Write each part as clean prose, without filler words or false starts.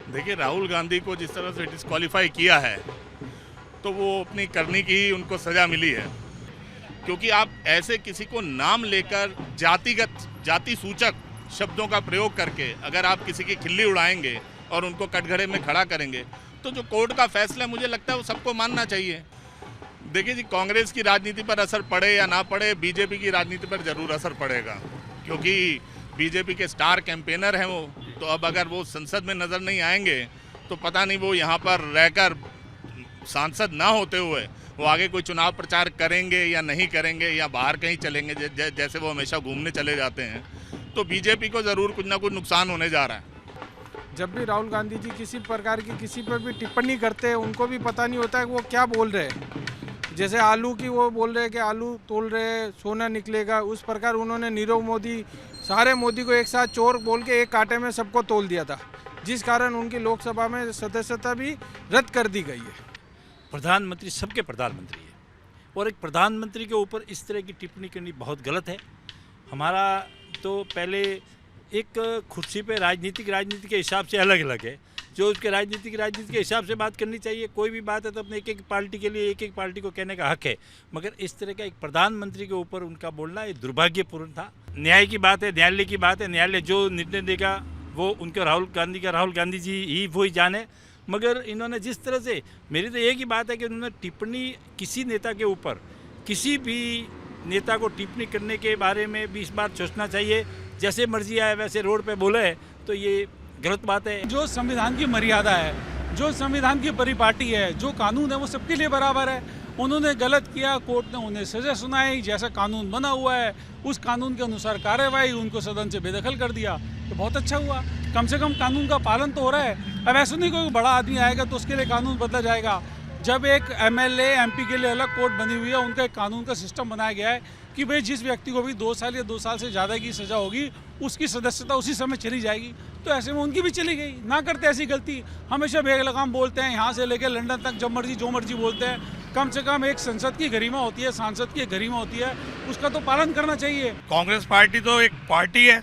देखिए, राहुल गांधी को जिस तरह से डिस्क्वालीफाई किया है तो वो अपनी करनी की ही उनको सज़ा मिली है। क्योंकि आप ऐसे किसी को नाम लेकर जाति सूचक शब्दों का प्रयोग करके अगर आप किसी की खिल्ली उड़ाएंगे और उनको कटघरे में खड़ा करेंगे तो जो कोर्ट का फैसला है मुझे लगता है वो सबको मानना चाहिए। देखिए जी, कांग्रेस की राजनीति पर असर पड़े या ना पड़े, बीजेपी की राजनीति पर ज़रूर असर पड़ेगा, क्योंकि बीजेपी के स्टार कैंपेनर हैं वो। तो अब अगर वो संसद में नज़र नहीं आएंगे तो पता नहीं वो यहाँ पर रहकर सांसद ना होते हुए वो आगे कोई चुनाव प्रचार करेंगे या नहीं करेंगे, या बाहर कहीं चलेंगे जैसे वो हमेशा घूमने चले जाते हैं। तो बीजेपी को ज़रूर कुछ ना कुछ नुकसान होने जा रहा है। जब भी राहुल गांधी जी किसी प्रकार की किसी पर भी टिप्पणी करते हैं, उनको भी पता नहीं होता है कि वो क्या बोल रहे हैं। जैसे आलू की वो बोल रहे हैं कि आलू तोल रहे हैं, सोना निकलेगा, उस प्रकार उन्होंने नीरव मोदी, सारे मोदी को एक साथ चोर बोल के एक कांटे में सबको तोल दिया था, जिस कारण उनकी लोकसभा में सदस्यता भी रद्द कर दी गई है। प्रधानमंत्री सबके प्रधानमंत्री है और एक प्रधानमंत्री के ऊपर इस तरह की टिप्पणी करनी बहुत गलत है। हमारा तो पहले एक कुर्सी पे राजनीति के हिसाब से अलग अलग है, जो उसके राजनीति के हिसाब से बात करनी चाहिए। कोई भी बात है तो अपने एक पार्टी के लिए एक पार्टी को कहने का हक है, मगर इस तरह का एक प्रधानमंत्री के ऊपर उनका बोलना ये दुर्भाग्यपूर्ण था। न्याय की बात है, न्यायालय की बात है, न्यायालय जो निर्णय देगा वो उनके राहुल गांधी जी ही वो ही जाने। मगर इन्होंने जिस तरह से, मेरी तो एक ही बात है कि उन्होंने टिप्पणी किसी नेता के ऊपर, किसी भी नेता को टिप्पणी करने के बारे में 20 बार सोचना चाहिए। जैसे मर्जी आए वैसे रोड पे बोले तो ये गलत बात है। जो संविधान की मर्यादा है, जो संविधान की परिपाटी है, जो कानून है वो सबके लिए बराबर है। उन्होंने गलत किया, कोर्ट ने उन्हें सजा सुनाई, जैसा कानून बना हुआ है उस कानून के अनुसार कार्यवाही, उनको सदन से बेदखल कर दिया, तो बहुत अच्छा हुआ। कम से कम कानून का पालन तो हो रहा है। अब ऐसा नहीं कोई बड़ा आदमी आएगा तो उसके लिए कानून बदला जाएगा। जब एक एमएलए एमपी के लिए अलग कोर्ट बनी हुई है, उनका एक कानून का सिस्टम बनाया गया है कि भाई जिस व्यक्ति को भी 2 साल या 2 साल से ज़्यादा की सज़ा होगी उसकी सदस्यता उसी समय चली जाएगी। तो ऐसे में उनकी भी चली गई। ना करते ऐसी गलती, हमेशा बेलगाम बोलते हैं, यहाँ से लेकर लंदन तक जब मर्जी जो मर्जी बोलते हैं। कम से कम एक संसद की गरिमा होती है, सांसद की गरिमा होती है, उसका तो पालन करना चाहिए। कांग्रेस पार्टी तो एक पार्टी है।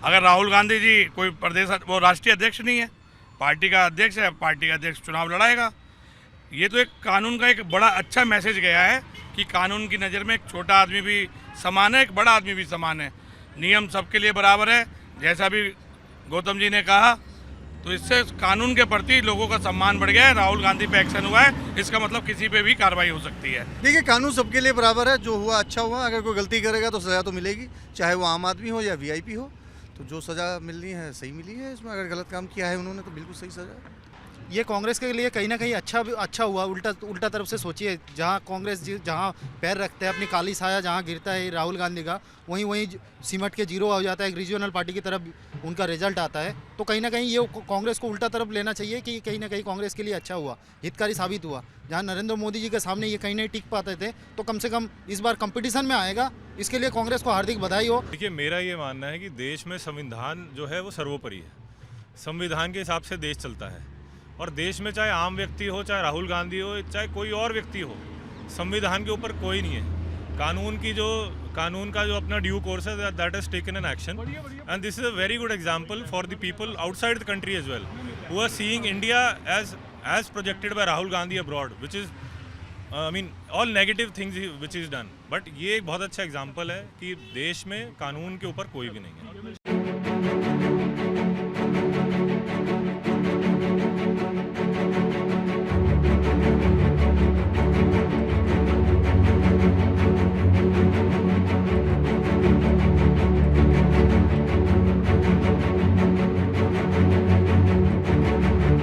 अगर राहुल गांधी जी कोई वो राष्ट्रीय अध्यक्ष नहीं है, पार्टी का अध्यक्ष है, पार्टी का अध्यक्ष चुनाव लड़ाएगा। ये तो एक कानून का एक बड़ा अच्छा मैसेज गया है कि कानून की नज़र में एक छोटा आदमी भी समान है, एक बड़ा आदमी भी समान है, नियम सबके लिए बराबर है। जैसा भी गौतम जी ने कहा, तो इससे कानून के प्रति लोगों का सम्मान बढ़ गया है। राहुल गांधी पे एक्शन हुआ है, इसका मतलब किसी पे भी कार्रवाई हो सकती है। देखिए, कानून सबके लिए बराबर है, जो हुआ अच्छा हुआ। अगर कोई गलती करेगा तो सज़ा तो मिलेगी, चाहे वो आम आदमी हो या वीआईपी हो। तो जो सज़ा मिलनी है सही मिली है इसमें। अगर गलत काम किया है उन्होंने तो बिल्कुल सही सज़ा है। ये कांग्रेस के लिए कहीं ना कहीं अच्छा हुआ। उल्टा तरफ से सोचिए, जहाँ कांग्रेस जहाँ पैर रखते हैं, अपनी काली साया जहाँ गिरता है राहुल गांधी का, वहीं सिमट के जीरो हो जाता है, एक रीजनल पार्टी की तरफ उनका रिजल्ट आता है। तो कहीं ना कहीं ये कांग्रेस को उल्टा तरफ लेना चाहिए कि कहीं ना कहीं कांग्रेस के लिए अच्छा हुआ, हितकारी साबित हुआ। जहाँ नरेंद्र मोदी जी के सामने ये कहीं नहीं टिक पाते थे, तो कम से कम इस बार कंपटीशन में आएगा। इसके लिए कांग्रेस को हार्दिक बधाई हो। देखिए, मेरा ये मानना है कि देश में संविधान जो है वो सर्वोपरि है। संविधान के हिसाब से देश चलता है, और देश में चाहे आम व्यक्ति हो, चाहे राहुल गांधी हो, चाहे कोई और व्यक्ति हो, संविधान के ऊपर कोई नहीं है। कानून का जो अपना ड्यू कोर्स है, that is taken an action, and this is a very good example for the people outside the country as well, who are seeing India as projected by Rahul Gandhi abroad, which is all negative things which is done, but ये एक बहुत अच्छा example है कि देश में कानून के ऊपर कोई भी नहीं है।